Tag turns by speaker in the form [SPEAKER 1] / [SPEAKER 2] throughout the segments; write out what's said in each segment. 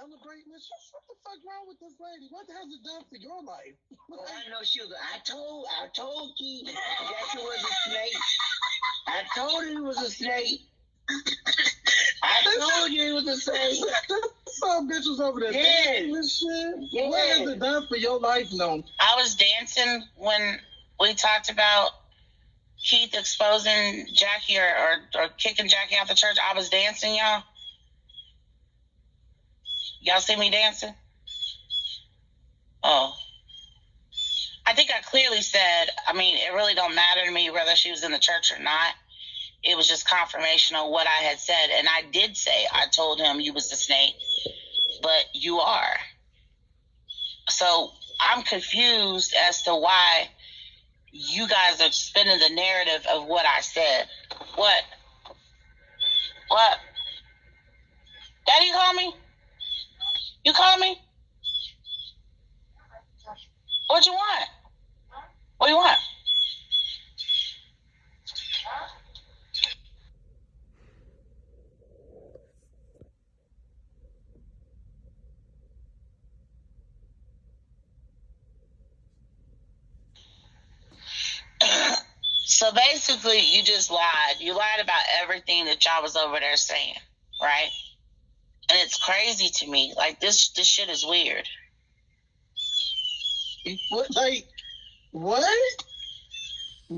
[SPEAKER 1] celebrating this. What the fuck wrong with this lady? What has it done for your life?
[SPEAKER 2] Oh, I know she was. I told Keith that she was a snake. I told her he was a snake. I told you he was a snake.
[SPEAKER 1] Some bitch was over there dancing and shit.
[SPEAKER 2] Yes.
[SPEAKER 1] What has it done for your life, Nony?
[SPEAKER 3] I was dancing when we talked about Keith exposing Jackie or kicking Jackie out the church. I was dancing, y'all. Y'all see me dancing? Oh. I think I clearly said, it really don't matter to me whether she was in the church or not. It was just confirmation of what I had said. And I did say, I told him you was the snake, but you are. So I'm confused as to why you guys are spinning the narrative of what I said. What? Daddy call me? You call me? What you want? What do you want? So basically, you just lied. You lied about everything that y'all was over there saying, right? And it's crazy to me. Like, this shit is weird.
[SPEAKER 1] What?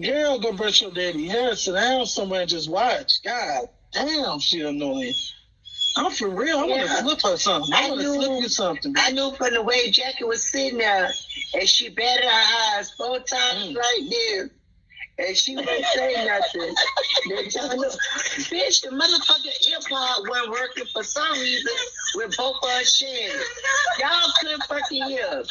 [SPEAKER 1] Girl, go brush your daddy hair. Sit down somewhere and just watch. God damn, she annoying. I'm for real. I want to slip her something. I want to slip you something.
[SPEAKER 2] I knew from the way Jackie was sitting there, and she batted her eyes 4 times like this, and she wouldn't say nothing. Then y'all know, bitch, the motherfucking earpod wasn't working for some reason with both of us sharing. Y'all couldn't fucking hear.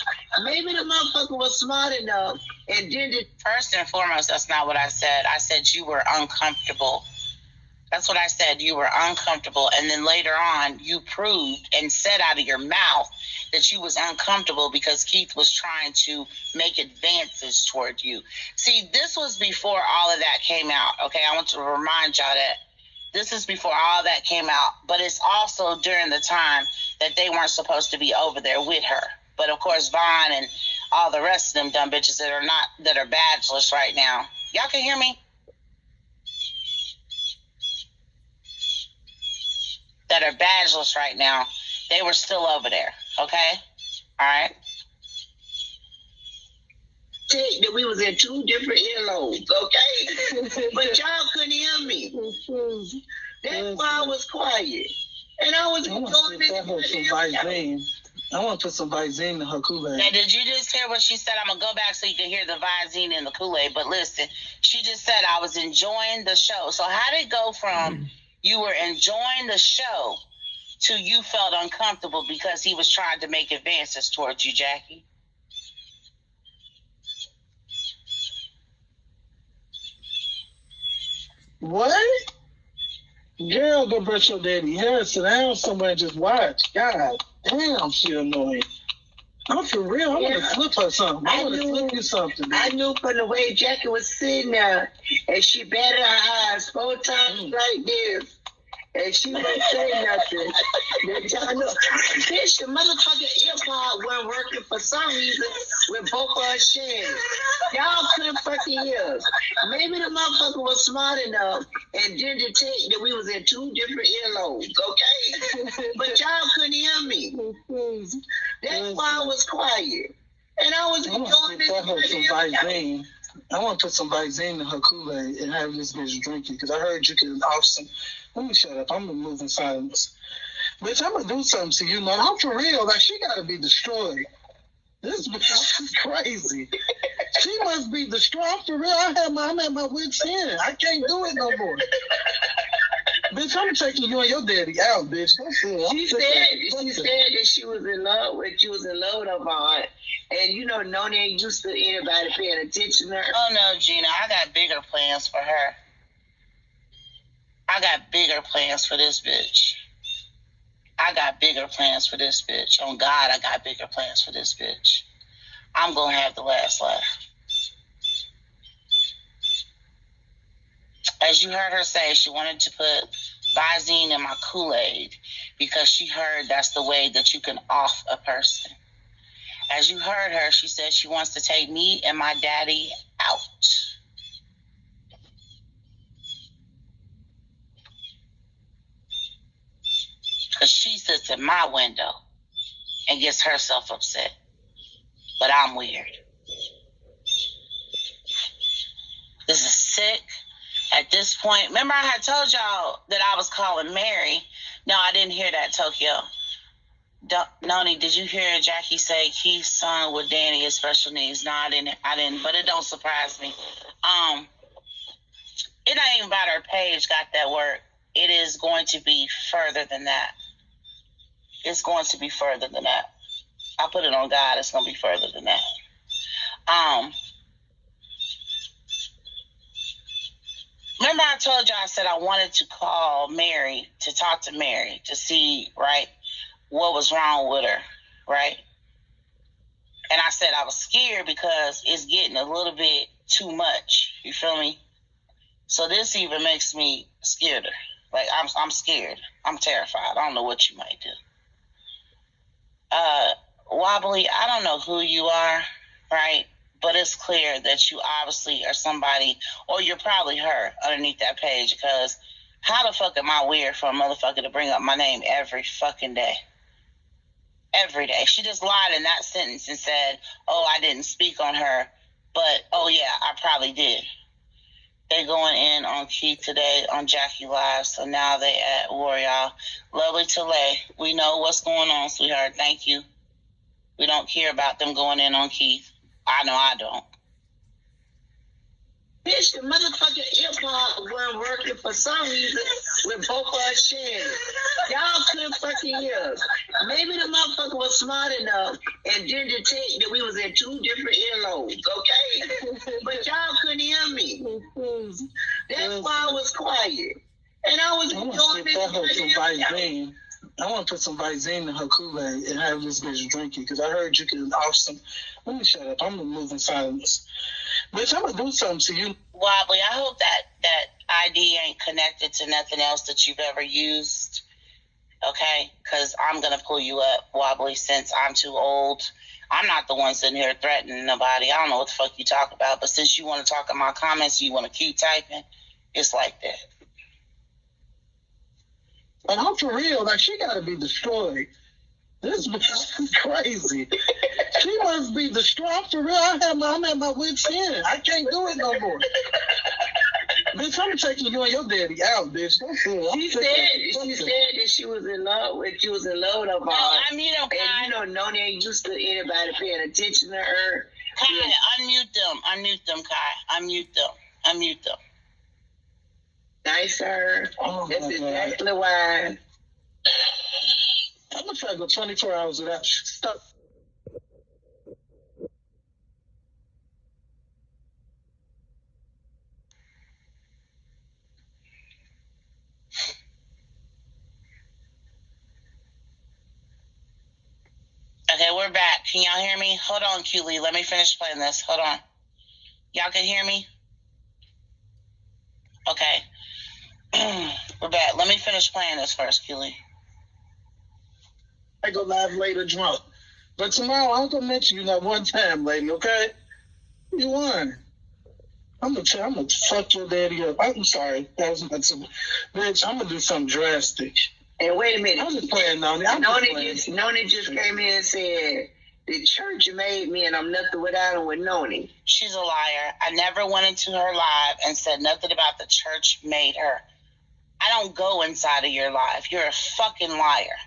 [SPEAKER 2] Maybe the motherfucker was smart enough and didn't.
[SPEAKER 3] First and foremost, that's not what I said. I said you were uncomfortable. That's what I said. You were uncomfortable. And then later on, you proved and said out of your mouth that you was uncomfortable because Keith was trying to make advances toward you. See, this was before all of that came out. Okay, I want to remind y'all that this is before all that came out. But it's also during the time that they weren't supposed to be over there with her. But of course, Vaughn and all the rest of them dumb bitches that are badgeless right now. Y'all can hear me? That are badgeless right now, they were still over there, okay? All right?
[SPEAKER 2] That we was in 2 different earlobes, okay? But y'all couldn't hear me. That's why I was quiet. And I was
[SPEAKER 1] going to I want to put some Visine in her Kool-Aid.
[SPEAKER 3] Now, did you just hear what she said? I'm going to go back so you can hear the Visine in the Kool-Aid. But listen, she just said I was enjoying the show. So how did it go from you were enjoying the show to you felt uncomfortable because he was trying to make advances towards you, Jackie?
[SPEAKER 1] What? Girl, go brush your daddy hair. Sit down somewhere and just watch. God damn, she annoying. I'm for real. I want to slip her something. I want to slip you something.
[SPEAKER 2] I knew from the way Jackie was sitting there, and she batted her eyes 4 times like this, and she wouldn't say nothing. Then y'all know, bitch, the motherfucking earpod wasn't working for some reason with both of us sharing. Y'all couldn't fucking hear. Maybe the motherfucker was smart enough and didn't detect that we was in 2 different earlobes, okay? But y'all couldn't hear me. That's why I was quiet. And I was enjoying this.
[SPEAKER 1] I want to put some Visine in her Kool-Aid and have this bitch drink it because I heard you can off some. Let me shut up. I'm going to move in silence. Bitch, I'm going to do something to you, man. I'm for real. Like, she got to be destroyed. This bitch is crazy. She must be destroyed. I'm for real. I'm at my wit's end. I can't do it no more. Bitch, I'm taking you and your daddy out, bitch.
[SPEAKER 2] She said that she was in love with her Vaughn. And you know, Nony ain't used to anybody paying attention to her.
[SPEAKER 3] Oh no, Gina, I got bigger plans for her. I got bigger plans for this bitch. I got bigger plans for this bitch. On God, I got bigger plans for this bitch. I'm gonna have the last laugh. As you heard her say, she wanted to put Visine in my Kool-Aid because she heard that's the way that you can off a person. As you heard her, she said she wants to take me and my daddy out. Because she sits in my window and gets herself upset. But I'm weird. This is sick. At this point, remember I had told y'all that I was calling Mary. No, I didn't hear that, Tokyo. Nony, did you hear Jackie say Keith's son with Danny is special needs? No, I didn't, but it don't surprise me. It ain't even about her page got that work. It is going to be further than that. It's going to be further than that. I put it on God, it's going to be further than that. Remember I told y'all I said I wanted to call Mary, to talk to Mary, to see, right, what was wrong with her, right? And I said I was scared because it's getting a little bit too much. You feel me? So this even makes me scared. Like, I'm scared. I'm terrified. I don't know what you might do. Wobbly, I don't know who you are, right? But it's clear that you obviously are somebody, or you're probably her underneath that page, because how the fuck am I weird for a motherfucker to bring up my name every fucking day? Every day. She just lied in that sentence and said, oh, I didn't speak on her, but, oh yeah, I probably did. They going in on Keith today on Jackie Live, so now they at war, y'all. Lovely to lay. We know what's going on, sweetheart. Thank you. We don't care about them going in on Keith. I know I don't.
[SPEAKER 2] Bitch, the motherfucking hip-hop wasn't working for some reason with both of us sharing. Y'all couldn't fucking hear. Maybe the motherfucker was smart enough and didn't detect that we was in two different earlobes, okay? But y'all couldn't hear me. That's why I was quiet. And I was doing this.
[SPEAKER 1] I want to put some Visine in her Kool-Aid and have this bitch drink it, because I heard you can off some. Let me shut up. I'm going to move in silence. Bitch, I'm going to do something to you.
[SPEAKER 3] Wobbly, I hope that ID ain't connected to nothing else that you've ever used, okay? Because I'm going to pull you up, Wobbly, since I'm too old. I'm not the one sitting here threatening nobody. I don't know what the fuck you talk about, but since you want to talk in my comments, you want to keep typing, it's like that.
[SPEAKER 1] And I'm for real. Like, she got to be destroyed. This bitch is crazy. She must be destroyed. I'm for real. I'm at my wit's end. I can't do it no more. Bitch, I'm taking you and your daddy out, bitch.
[SPEAKER 2] She said that she was in love with you. Was in love with her mom.
[SPEAKER 3] No, I mean, okay.
[SPEAKER 2] And you know, Nony ain't used to anybody paying attention to her.
[SPEAKER 3] Kai, unmute them, Kai. Unmute them.
[SPEAKER 2] Nice, sir.
[SPEAKER 1] Oh,
[SPEAKER 2] that's exactly why.
[SPEAKER 1] I'm going to try to go 24 hours without stuff.
[SPEAKER 3] Okay, we're back. Can y'all hear me? Hold on, Q-Lee. Let me finish playing this. Hold on. Y'all can hear me? Okay. We're back. Let me finish playing this first, Q-Lee.
[SPEAKER 1] I go live later drunk. But tomorrow, I'm going to mention you that one time, lady, okay? You won. I'm going to fuck your daddy up. I'm sorry. That was not some... Bitch, I'm going to do something drastic.
[SPEAKER 2] And wait a minute.
[SPEAKER 1] I'm just playing, Nony.
[SPEAKER 2] Nony just came in and said, the church made me and I'm nothing without him with Nony.
[SPEAKER 3] She's a liar. I never went into her live and said nothing about the church made her. I don't go inside of your live. You're a fucking liar.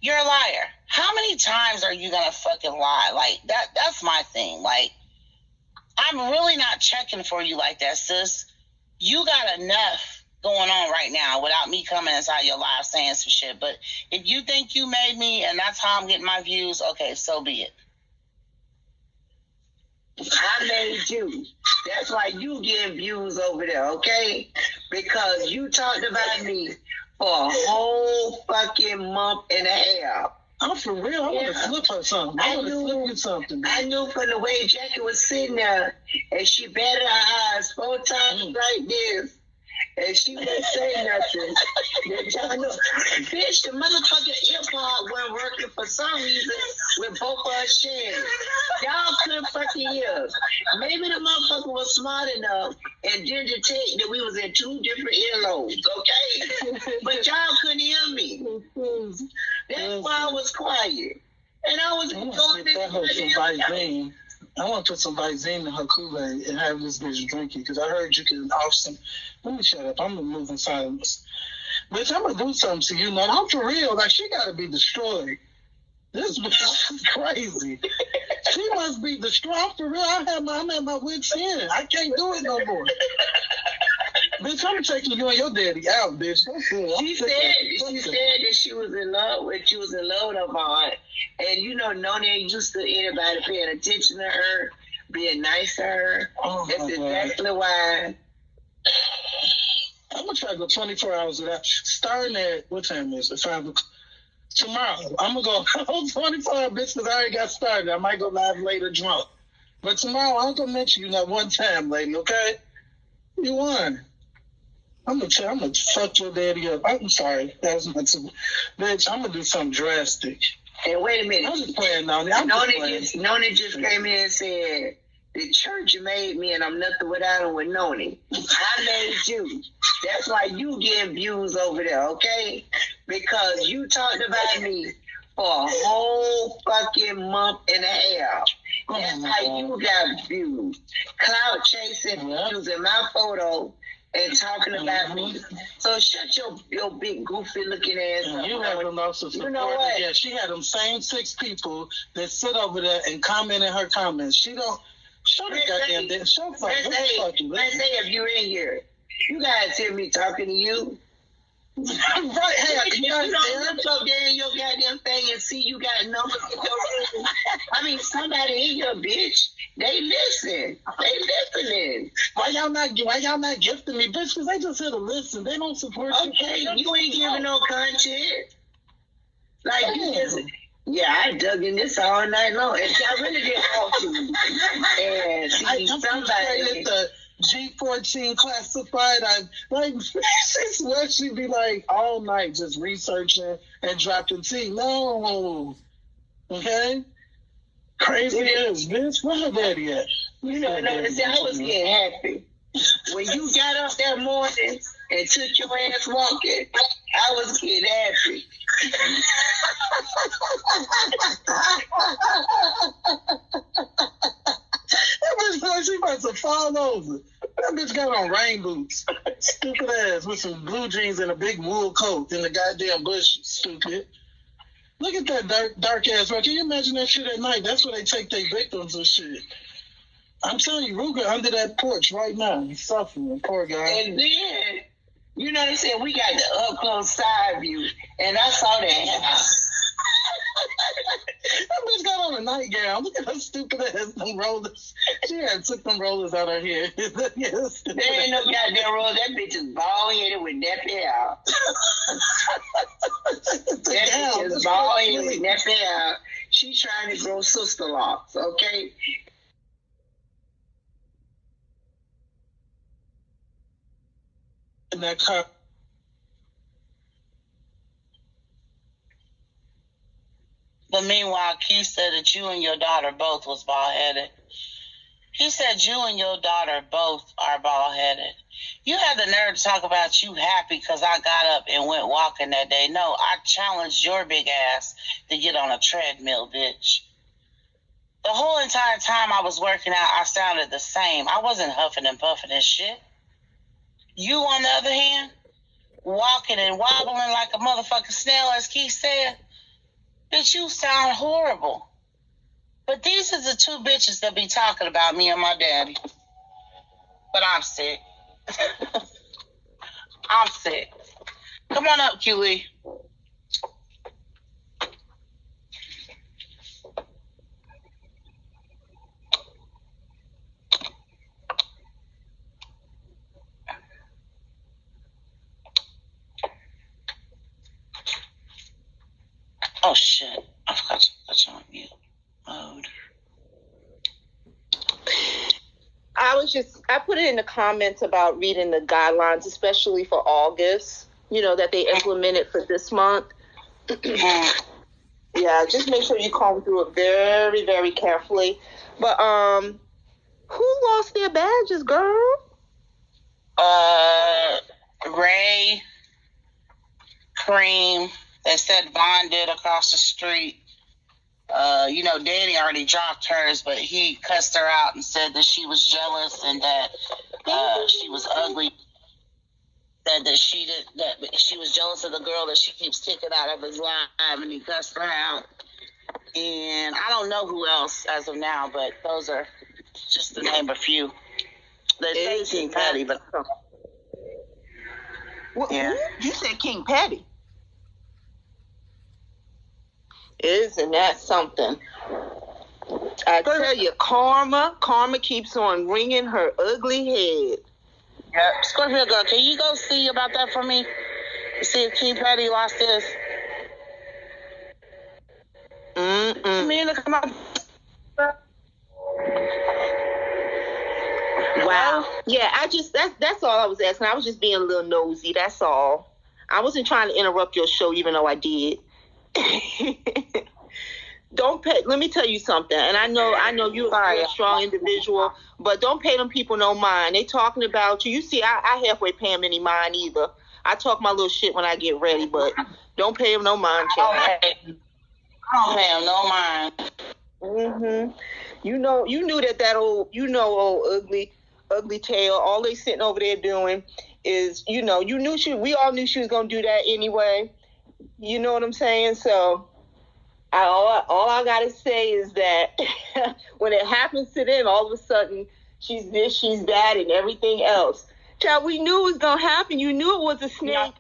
[SPEAKER 3] You're a liar. How many times are you gonna fucking lie? Like, that's my thing. Like, I'm really not checking for you like that, sis. You got enough going on right now without me coming inside your live saying some shit. But if you think you made me and that's how I'm getting my views, okay, so be it.
[SPEAKER 2] I made you. That's why you getting views over there, okay? Because you talked about me for a whole fucking month and a half.
[SPEAKER 1] I'm for real. I want to flip her something. I want to flip you something.
[SPEAKER 2] I knew from the way Jackie was sitting there, and she batted her eyes 4 times like this, and she wouldn't say nothing. Then y'all know, bitch, the motherfucking hip-hop wasn't working for some reason with both of us sharing. Y'all couldn't fucking hear. Maybe the motherfucker was smart enough and didn't detect that we was in two different earlobes, okay? But y'all couldn't hear me. That's why I was quiet. And I was going
[SPEAKER 1] to I want to put some Visine in her Kool-Aid and have this bitch drink it because I heard you can off some. Let me shut up. I'm going to move in silence. Bitch, I'm going to do something to you, man. I'm for real. Like, she got to be destroyed. This bitch is crazy. She must be destroyed. I'm for real. I'm at my wit's end. I can't do it no more. Bitch, I'm taking you and your daddy out, bitch.
[SPEAKER 2] She said that she was in love with her mom. And you know, Nony ain't used to anybody paying attention to her, being nice to her.
[SPEAKER 1] Oh,
[SPEAKER 2] that's exactly why.
[SPEAKER 1] I'm gonna try to go 24 hours without starting at what time is it? 5 o'clock. Tomorrow. I'm gonna go 24 hours, bitch, because I already got started. I might go live later drunk. But tomorrow I ain't gonna mention you not one time, lady, okay? You won. I'm gonna fuck your daddy up. I'm sorry. That was my too. Bitch, I'm gonna do something drastic.
[SPEAKER 2] And wait a minute.
[SPEAKER 1] I'm just playing, Nony.
[SPEAKER 2] Nony just came in and said, the church made me and I'm nothing without him with Nony. I made you. That's why you getting views over there, okay? Because you talked about me for a whole fucking month and a half. That's how you got views. Cloud chasing, using my photo and talking about me. So shut your big goofy looking ass up.
[SPEAKER 1] You have them also support. You know what? Yeah, she had them same 6 people that sit over there and comment in her comments. She don't show the goddamn damn show. Let's
[SPEAKER 2] say if you're in here, you guys hear me talking to you.
[SPEAKER 1] Right, hey,
[SPEAKER 2] you don't look up there in your goddamn thing and see you got numbers in your room. I mean, somebody in here, bitch. They listen. They listening.
[SPEAKER 1] Why y'all not gifting me, bitch? Because they just here to listen. They don't support you.
[SPEAKER 2] Okay, you ain't giving no content. Like you just. Yeah, I dug in this all night long, and I really didn't want to. And see, somebody.
[SPEAKER 1] G14 classified. She swear she'd be like all night just researching and dropping tea. No. Okay? Crazy ass bitch. Where her daddy at?
[SPEAKER 2] You know, I was getting happy. When you got up that morning and took your ass walking, I was getting happy.
[SPEAKER 1] That bitch like she about to fall over. That bitch got on rain boots. Stupid ass with some blue jeans and a big wool coat in the goddamn bush. Stupid. Look at that dark ass road. Can you imagine that shit at night? That's where they take their victims and shit. I'm telling you, Ruger under that porch right now. He's suffering. Poor guy.
[SPEAKER 2] And then, you know what I'm saying? We got the up close side view. And I saw that.
[SPEAKER 1] That bitch got on a nightgown. Look at her stupid ass, them rollers. She had took them rollers out of here. Yes.
[SPEAKER 2] There ain't no goddamn rollers. That bitch is bald-headed with nappy hair. That bitch is bald-headed with nappy hair. She trying to grow sister locks, okay?
[SPEAKER 1] In that car.
[SPEAKER 3] But meanwhile, Keith said that you and your daughter both was bald-headed. He said you and your daughter both are bald-headed. You had the nerve to talk about you happy because I got up and went walking that day. No, I challenged your big ass to get on a treadmill, bitch. The whole entire time I was working out, I sounded the same. I wasn't huffing and puffing and shit. You, on the other hand, walking and wobbling like a motherfucking snail, as Keith said, bitch, you sound horrible. But these are the 2 bitches that be talking about me and my daddy. But I'm sick. I'm sick. Come on up, QE. Oh, shit. I forgot to put you on mute mode.
[SPEAKER 4] I put it in the comments about reading the guidelines, especially for August, that they implemented for this month. Yeah, just make sure you comb through it very, very carefully. But who lost their badges, girl?
[SPEAKER 3] Ray, Cream. They said Vaughn did across the street. Danny already dropped hers, but he cussed her out and said that she was jealous and that she was ugly. Said that she was jealous of the girl that she keeps kicking out of his life, and he cussed her out. And I don't know who else as of now, but those are just to name a few. They say King Patty, but
[SPEAKER 4] yeah. You said King Patty. Isn't that something? I tell you, karma keeps on ringing her ugly head.
[SPEAKER 3] Yep. Scorpio girl, can you go see about that for me? See if King Patty lost his. Come on.
[SPEAKER 4] Wow. Yeah, that's all I was asking. I was just being a little nosy. That's all. I wasn't trying to interrupt your show, even though I did. Let me tell you something, and I know you're a strong individual, but don't pay them people no mind. They talking about you. You see, I halfway pay them any mind either. I talk my little shit when I get ready, but don't pay them no mind, child.
[SPEAKER 3] I don't pay them no mind.
[SPEAKER 4] You knew that old ugly tail. All they sitting over there doing is, we all knew she was gonna do that anyway. You know what I'm saying? So all I gotta say is that when it happens to them, all of a sudden she's this, she's that, and everything else. Child, we knew it was gonna happen. You knew it was a snake. Yeah.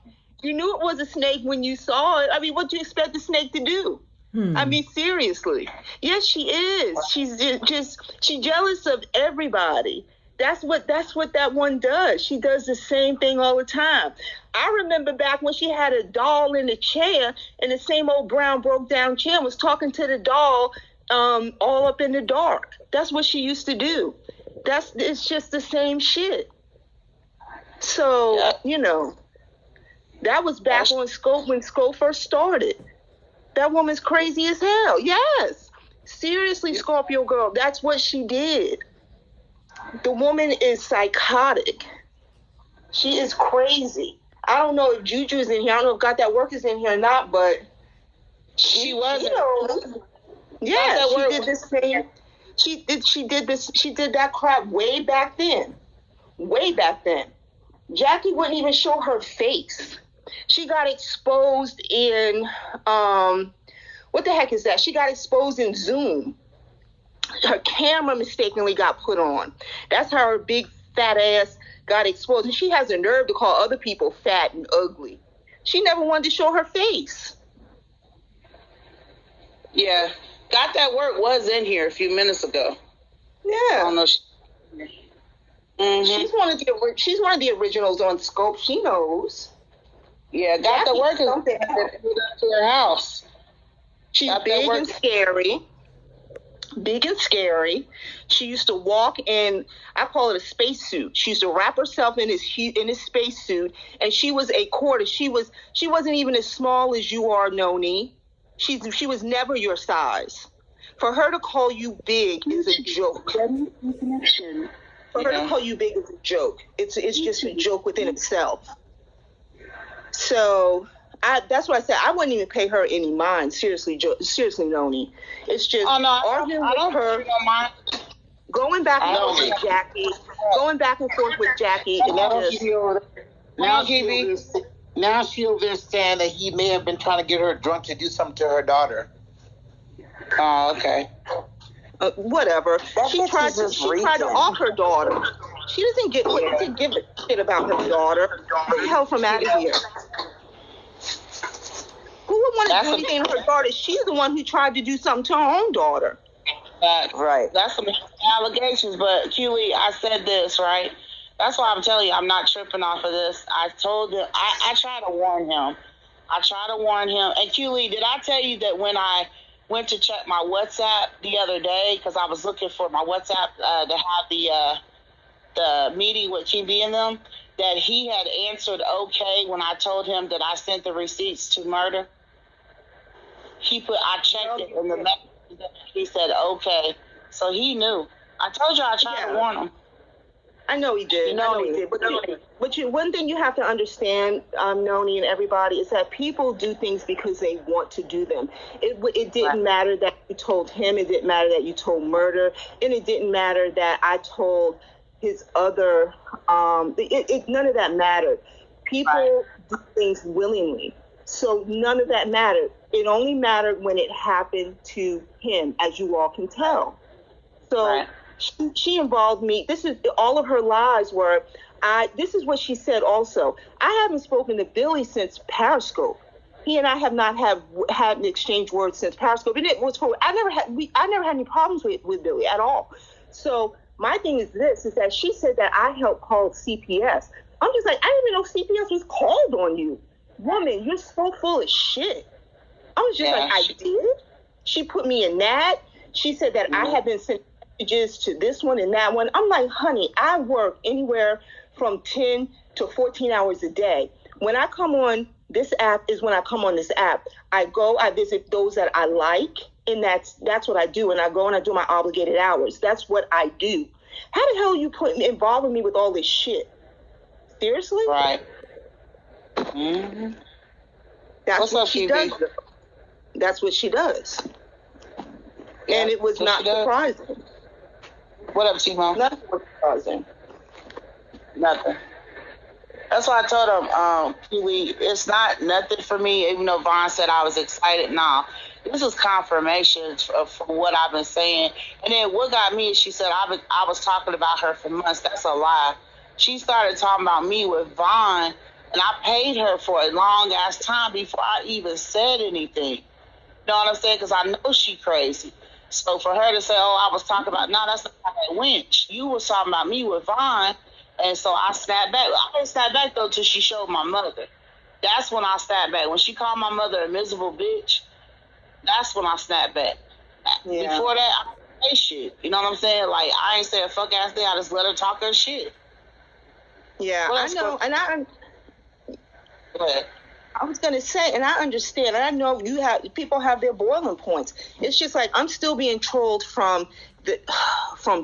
[SPEAKER 4] You knew it was a snake when you saw it. I mean, what do you expect the snake to do? I mean, seriously. Yes, she is. She's jealous of everybody. That's what that one does. She does the same thing all the time. I remember back when she had a doll in the chair, and the same old brown broke down chair, was talking to the doll all up in the dark. That's what she used to do. It's just the same shit. So, that was back when Scope first started. That woman's crazy as hell. Yes. Seriously, Scorpio girl, that's what she did. The woman is psychotic. She is crazy. I don't know if Juju's in here. I don't know if Got That Work is in here or not, but
[SPEAKER 3] she wasn't.
[SPEAKER 4] Yeah, she did this thing. She did that crap way back then. Way back then. Jackie wouldn't even show her face. She got exposed in what the heck is that? She got exposed in Zoom. Her camera mistakenly got put on. That's how her big fat ass got exposed. And she has the nerve to call other people fat and ugly. She never wanted to show her face.
[SPEAKER 3] Yeah. Got That Work was in here a few minutes ago.
[SPEAKER 4] Yeah.
[SPEAKER 3] I don't know.
[SPEAKER 4] She's one of the originals on Scope. She knows.
[SPEAKER 3] Yeah, Got That Work is something to her house.
[SPEAKER 4] She's big and scary. Big and scary. She used to walk in, I call it a spacesuit. She used to wrap herself in his spacesuit, and she was a quarter. She wasn't even as small as you are, Nony. She was never your size. For her to call you big is a joke. For her to call you big is a joke. It's just a joke within itself. So that's why I said I wouldn't even pay her any mind. Seriously, Nony. It's just arguing with her, going back and forth with Jackie,
[SPEAKER 5] Now she over there saying that he may have been trying to get her drunk to do something to her daughter.
[SPEAKER 3] Oh, okay.
[SPEAKER 4] Whatever. She tried to off her daughter. She doesn't give a shit about her daughter. Get the hell from out of here. Who would want to do anything to her daughter? She's the one who tried to do something to her own daughter.
[SPEAKER 3] Right. That's some allegations, but QE, I said this, right? That's why I'm telling you, I'm not tripping off of this. I told him, I try to warn him. And QE, did I tell you that when I went to check my WhatsApp the other day, because I was looking for my WhatsApp to have the meeting with QB and them, that he had answered okay when I told him that I sent the receipts to murder. I checked it in the message. He said okay, so he knew. I told you I tried to warn him.
[SPEAKER 4] I know he did. I know he did. But one thing you have to understand, Nony and everybody, is that people do things because they want to do them. It didn't matter that you told him. It didn't matter that you told Murder. And it didn't matter that I told his other, none of that mattered. People do things willingly. So none of that mattered. It only mattered when it happened to him, as you all can tell. So she involved me. This is all of her lies were, this is what she said also. I haven't spoken to Billy since Periscope. He and I have not had an exchange words since Periscope. And it was I never had any problems with Billy at all. So my thing is this, is that she said that I helped call CPS. I'm just like, I didn't even know CPS was called on you. Woman, you're so full of shit. I was just like, I did? She put me in that. She said that I had been sent messages to this one and that one. I'm like, honey, I work anywhere from 10 to 14 hours a day. When I come on this app is when I come on this app. I visit those that I like, and that's what I do. And I go and I do my obligated hours. That's what I do. How the hell are you involving me with all this shit? Seriously?
[SPEAKER 3] Right. Mm-hmm.
[SPEAKER 4] That's what she does. That's what she does. Yeah, and it was not surprising.
[SPEAKER 3] What up, T-Mom?
[SPEAKER 4] Nothing was surprising.
[SPEAKER 3] Nothing. That's why I told him, Pee-wee, it's not nothing for me, even though Vaughn said I was excited. Nah, this is confirmation for what I've been saying. And then what got me is she said I was talking about her for months. That's a lie. She started talking about me with Vaughn, and I paid her for a long-ass time before I even said anything. You know what I'm saying? Because I know she crazy. So for her to say, I was talking about, no, that's not how that went. You was talking about me with Vaughn, and so I snapped back. I didn't snap back, though, till she showed my mother. That's when I snapped back. When she called my mother a miserable bitch, that's when I snapped back. Yeah. Before that, I didn't say shit. You know what I'm saying? Like, I ain't say a fuck-ass thing. I just let her talk her shit.
[SPEAKER 4] Yeah, I know, and
[SPEAKER 3] Go ahead.
[SPEAKER 4] I was gonna say, and I understand, and I know people have their boiling points. It's just like I'm still being trolled from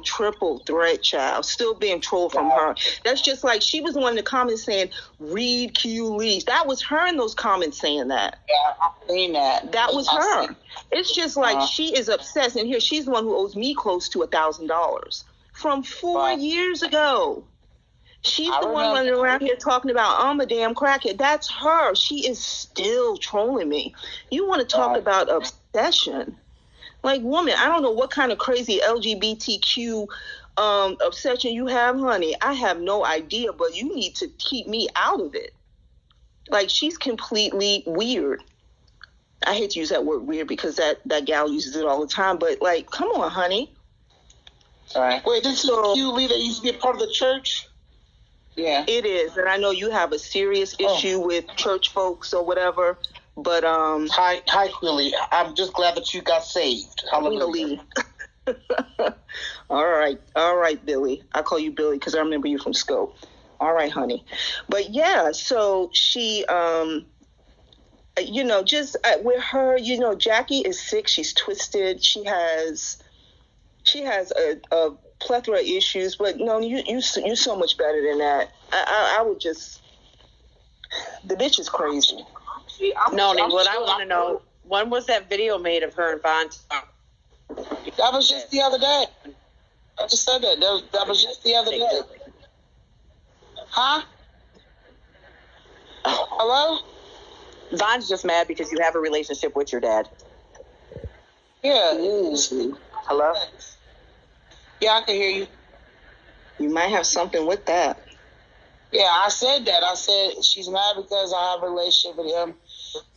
[SPEAKER 4] Triple Threat Child, still being trolled from her. That's just like she was the one in the comments saying, "Read Q Leash." That was her in those comments saying that.
[SPEAKER 3] Yeah, I've seen that.
[SPEAKER 4] That was her. It's just like she is obsessed, and here she's the one who owes me close to $1,000 from 4 years ago. She's the one running around here talking about, I'm a damn crackhead. That's her. She is still trolling me. You want to talk about obsession? Like, woman, I don't know what kind of crazy LGBTQ obsession you have, honey. I have no idea, but you need to keep me out of it. Like, she's completely weird. I hate to use that word weird because that gal uses it all the time, but, like, come on, honey.
[SPEAKER 5] All right. Wait, this is Q Lee that used to be a part of the church?
[SPEAKER 3] Yeah,
[SPEAKER 4] it is, and I know you have a serious issue with church folks or whatever. But
[SPEAKER 5] hi, Quilly. I'm just glad that you got saved. Hallelujah.
[SPEAKER 4] All right, Billy. I call you Billy because I remember you from Scope. All right, honey. But yeah, so she, just with her, Jackie is sick. She's twisted. She has a plethora of issues, but no, you're so much better than that. I would just, the bitch is crazy.
[SPEAKER 6] Nony, what I want to know, when was that video made of her and Vaughn?
[SPEAKER 3] That was just the other day. I just said that. That was just the other day. Huh? Hello?
[SPEAKER 6] Vaughn's just mad because you have a relationship with your dad.
[SPEAKER 3] Yeah.
[SPEAKER 6] Hello?
[SPEAKER 3] Yeah, I can hear you.
[SPEAKER 4] You might have something with that.
[SPEAKER 3] Yeah, I said that. I said she's mad because I have a relationship with him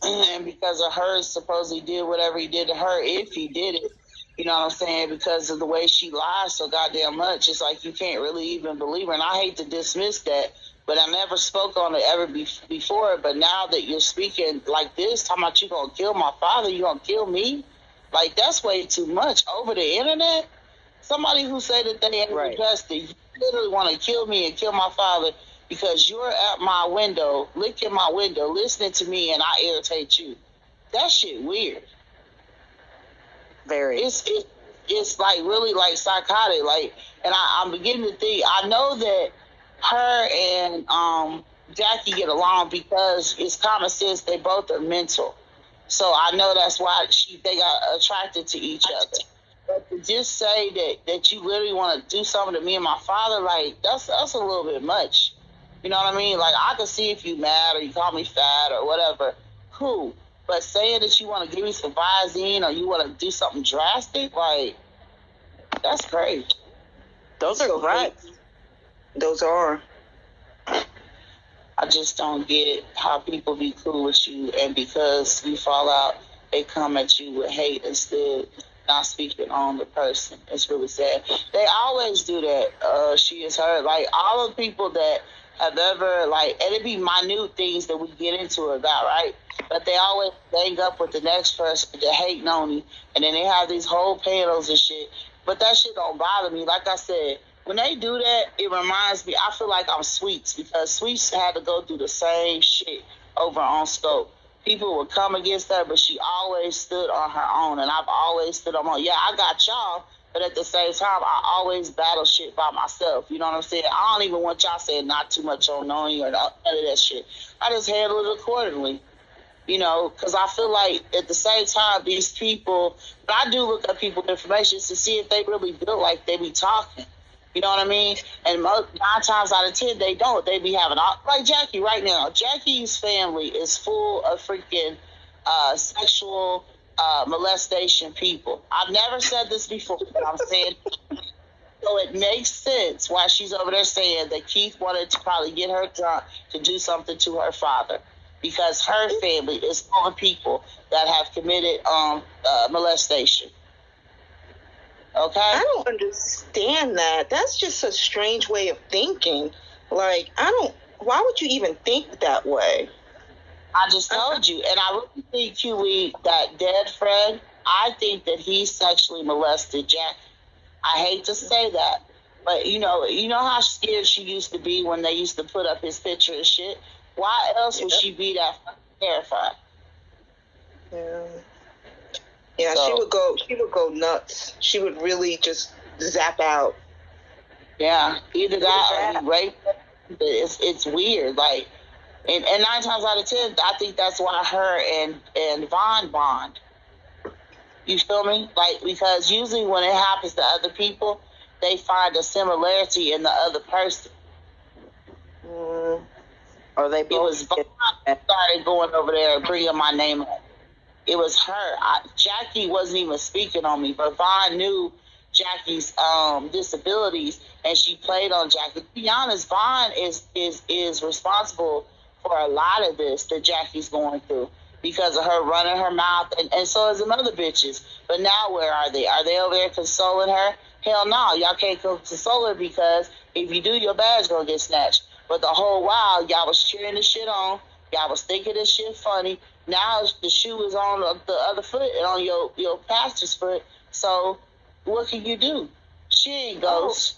[SPEAKER 3] and because of her supposedly did whatever he did to her, if he did it. You know what I'm saying? Because of the way she lies so goddamn much. It's like you can't really even believe her. And I hate to dismiss that, but I never spoke on it ever before. But now that you're speaking like this, talking about you going to kill my father, you going to kill me? Like, that's way too much. Over the internet? Somebody who said that they ain't invested, literally want to kill me and kill my father because you're at my window, licking my window, listening to me, and I irritate you. That shit weird.
[SPEAKER 6] Very.
[SPEAKER 3] It's like really like psychotic. Like, and I'm beginning to think. I know that her and Jackie get along because it's common sense. They both are mental, so I know that's why they got attracted to each other. But to just say that you literally want to do something to me and my father, like that's a little bit much. You know what I mean? Like I can see if you mad or you call me fat or whatever, cool. But saying that you want to give me some Visine or you want to do something drastic, like that's crazy.
[SPEAKER 6] Those are threats.
[SPEAKER 4] Those are.
[SPEAKER 3] I just don't get how people be cool with you and because you fall out, they come at you with hate instead not speaking on the person. It's really sad. They always do that. She is her. Like all the people that have ever like, and it be minute things that we get into about, right? But they always gang up with the next person that hate Nony, and then they have these whole panels and shit. But that shit don't bother me. Like I said, when they do that, it reminds me, I feel like I'm Sweets because Sweets had to go through the same shit over on Scope. People would come against her, but she always stood on her own, and I've always stood on my own. Yeah, I got y'all, but at the same time, I always battle shit by myself. You know what I'm saying? I don't even want y'all saying not too much on Nony or none of that shit. I just handle it accordingly. You know, because I feel like at the same time, these people, but I do look at people's information to see if they really feel like they be talking. You know what I mean? And 9 times out of 10, they don't. They be having, like Jackie right now. Jackie's family is full of freaking sexual molestation people. I've never said this before, but I'm saying so it makes sense why she's over there saying that Keith wanted to probably get her drunk to do something to her father. Because her family is full of people that have committed molestation. Okay?
[SPEAKER 4] I don't understand that. That's just a strange way of thinking. Like, why would you even think that way?
[SPEAKER 3] I just told you. And I really think, Huey, that dead Fred, I think that he sexually molested Jackie. I hate to say that. But, you know how scared she used to be when they used to put up his picture and shit? Why else would she be that terrified?
[SPEAKER 4] Yeah, so, she would go nuts. She would really just zap out.
[SPEAKER 3] Yeah, either that or he raped her. It's weird. Like, and 9 times out of 10, I think that's why her and Vaughn bond. You feel me? Like, because usually when it happens to other people, they find a similarity in the other person.
[SPEAKER 6] Or they both.
[SPEAKER 3] It was Vaughn that started going over there and bringing my name up. It was her. Jackie wasn't even speaking on me, but Vaughn knew Jackie's disabilities, and she played on Jackie. To be honest, Vaughn is responsible for a lot of this that Jackie's going through because of her running her mouth, and so is them other bitches. But now where are they? Are they over there consoling her? Hell no, y'all can't console her because if you do, your bag's gonna get snatched. But the whole while, y'all was cheering this shit on. Y'all was thinking this shit funny. Now the shoe is on the other foot and on your pastor's foot. So what can you do? She ain't ghost.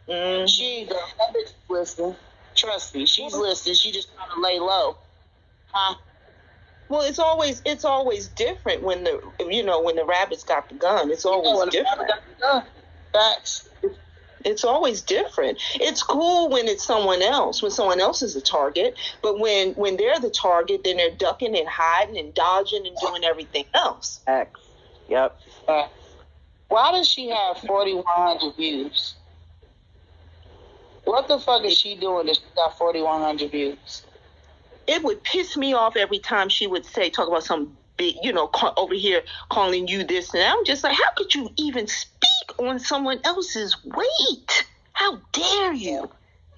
[SPEAKER 4] Mm-hmm.
[SPEAKER 3] She ain't ghost. That bitch is listening. Trust me, she's listening. She just trying to lay low. Huh?
[SPEAKER 4] Well, it's always different when the rabbit's got the gun. It's always different.
[SPEAKER 3] Facts.
[SPEAKER 4] It's always different. It's cool when it's someone else, when someone else is the target. But when they're the target, then they're ducking and hiding and dodging and doing everything else.
[SPEAKER 6] Yep.
[SPEAKER 3] Why does she have 4,100 views? What the fuck is she doing that she got 4,100 views?
[SPEAKER 4] It would piss me off every time she would talk about some big, over here calling you this. And I'm just like, how could you even speak on someone else's weight? How dare you?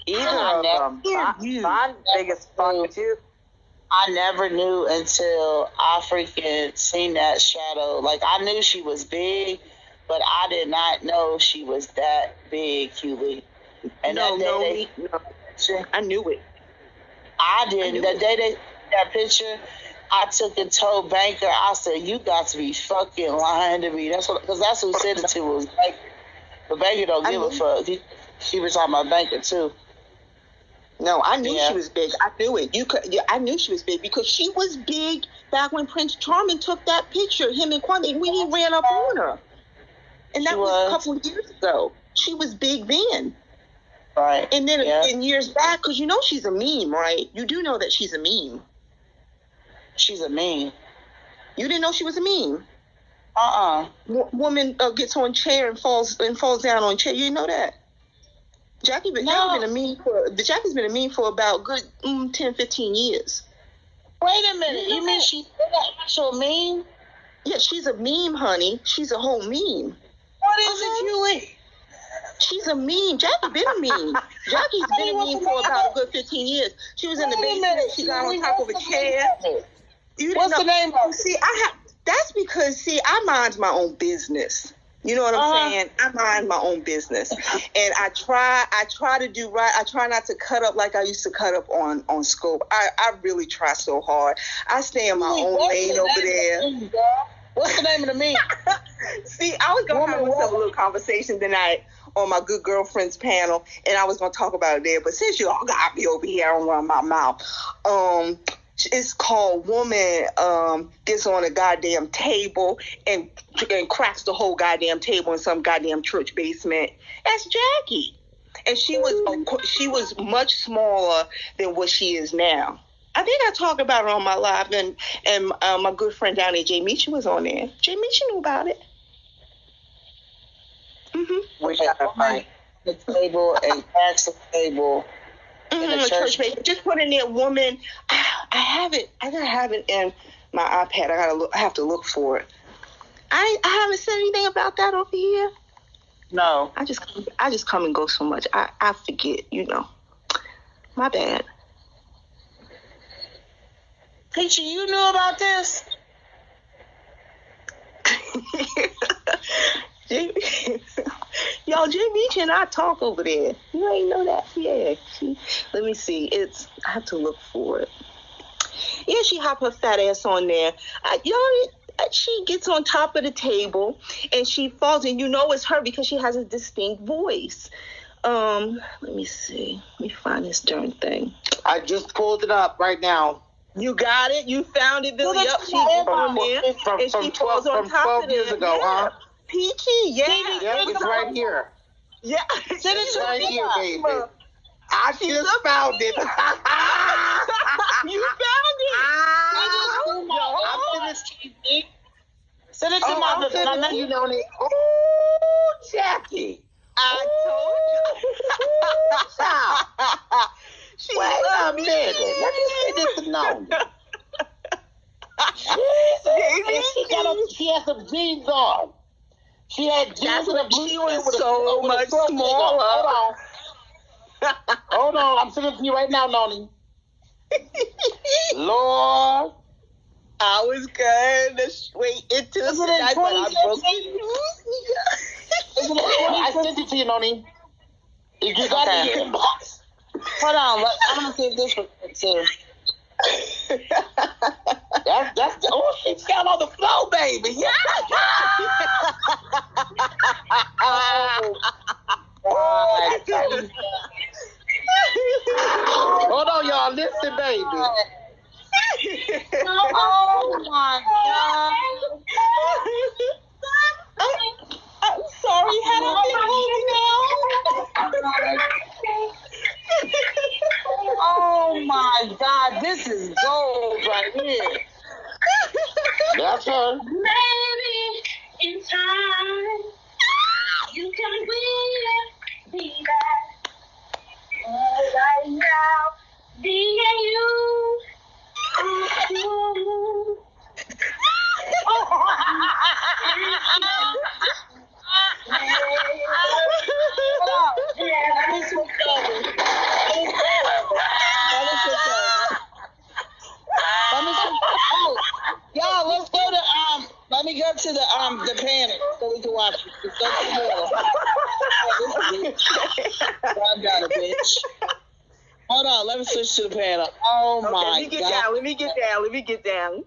[SPEAKER 6] Either of them. Von's biggest fuck too.
[SPEAKER 3] I never knew until I freaking seen that shadow. Like, I knew she was big, but I did not know she was that big, Huey. And
[SPEAKER 4] no, I knew it.
[SPEAKER 3] I didn't. The day they that picture, I took and told Banker, I said, you got to be fucking lying to me. Because that's who sent it to was Banker. But Banker don't give a fuck. She was talking about banking too.
[SPEAKER 4] No, I knew
[SPEAKER 3] Yeah.
[SPEAKER 4] she was big. I knew it. I knew she was big because she was big back when Prince Charming took that picture, him and Kwame, when he ran up on her. And that
[SPEAKER 3] She
[SPEAKER 4] was
[SPEAKER 3] was.
[SPEAKER 4] a couple of years ago. She was big then.
[SPEAKER 3] Right.
[SPEAKER 4] And then
[SPEAKER 3] Yeah.
[SPEAKER 4] in years back, because you know she's a meme, right? You do know that she's a meme.
[SPEAKER 3] She's a meme.
[SPEAKER 4] You didn't know she was a meme? Woman gets on chair and falls down on chair. You didn't know that? Jackie's been a meme for about good 10, 15 years.
[SPEAKER 3] Wait a minute. You mean she's an actual meme?
[SPEAKER 4] Yeah, she's a meme, honey. She's a whole meme.
[SPEAKER 3] What is it, Julie?
[SPEAKER 4] She's a meme. Jackie been a meme. Jackie's been a meme for about a good 15 years. She was in the basement. She got on top of a chair.
[SPEAKER 3] What's the name of it?
[SPEAKER 4] See, that's because, I mind my own business. You know what I'm saying? I mind my own business. And I try to do right. I try not to cut up like I used to cut up on Scope. I really try so hard. I stay in my own lane over there.
[SPEAKER 3] What's the name of the meme?
[SPEAKER 4] See, I was going to have myself a little conversation tonight on my Good Girlfriends panel, and I was going to talk about it there. But since you all got me over here, I don't run my mouth. It's called Woman Gets on a Goddamn Table and cracks the whole goddamn table in some goddamn church basement. That's Jackie. And she was much smaller than what she is now. I think I talked about her on my live, and my good friend down there, Jay Meachy, was on there. Jay Meachy knew about it. Mm-hmm.
[SPEAKER 3] We got to find the table and cracks the table. In the church.
[SPEAKER 4] Just put in there, woman. I have it. I gotta have it in my iPad. I have to look for it. I haven't said anything about that over here.
[SPEAKER 3] No.
[SPEAKER 4] I just come and go so much. I forget. My bad.
[SPEAKER 3] Peachy, you knew about this?
[SPEAKER 4] Y'all, Jay Beach and I talk over there. You ain't know that? Yeah. Let me see. I have to look for it. Yeah, she hop her fat ass on there. She gets on top of the table and she falls, and it's her because she has a distinct voice. Let me see. Let me find this darn thing.
[SPEAKER 5] I just pulled it up right now.
[SPEAKER 4] You got it? You found it, Billy? Yep, she gets on there and she falls on top of it. 12
[SPEAKER 5] years ago, huh?
[SPEAKER 4] Peachy, yeah.
[SPEAKER 5] Yeah, it's right here.
[SPEAKER 4] Yeah.
[SPEAKER 5] It's right here, baby. I just found it.
[SPEAKER 4] You found it.
[SPEAKER 5] I'm finished TV.
[SPEAKER 3] Send it to my
[SPEAKER 5] I know you know it. Oh, Jackie.
[SPEAKER 4] I told you.
[SPEAKER 5] Wait a minute. Let me say this to Nony. She had some jeans on. She had jeans with a blue.
[SPEAKER 4] She was so much smaller.
[SPEAKER 5] Hold on. I'm sending it to you right now, Nony. Lord.
[SPEAKER 4] I was going to wait until tonight, but I broke it.
[SPEAKER 5] I sent it to you, Nony. If you got it in your inbox.
[SPEAKER 3] Hold on. I'm going to see if this one too.
[SPEAKER 5] That's she fell on the floor, baby. Yeah. Hold on, y'all. Listen, baby.
[SPEAKER 3] Oh my God.
[SPEAKER 4] I'm sorry, had I been holding now?
[SPEAKER 3] Oh my God, this is gold right here.
[SPEAKER 5] That's her.
[SPEAKER 7] Maybe in time you can win me back. Right now, being you.
[SPEAKER 3] Y'all, let's go to let me go to the panel so we can watch it. Let's go to the panel. I got it, bitch. Hold on, let me switch to the panel. Oh my God.
[SPEAKER 4] Let me get down.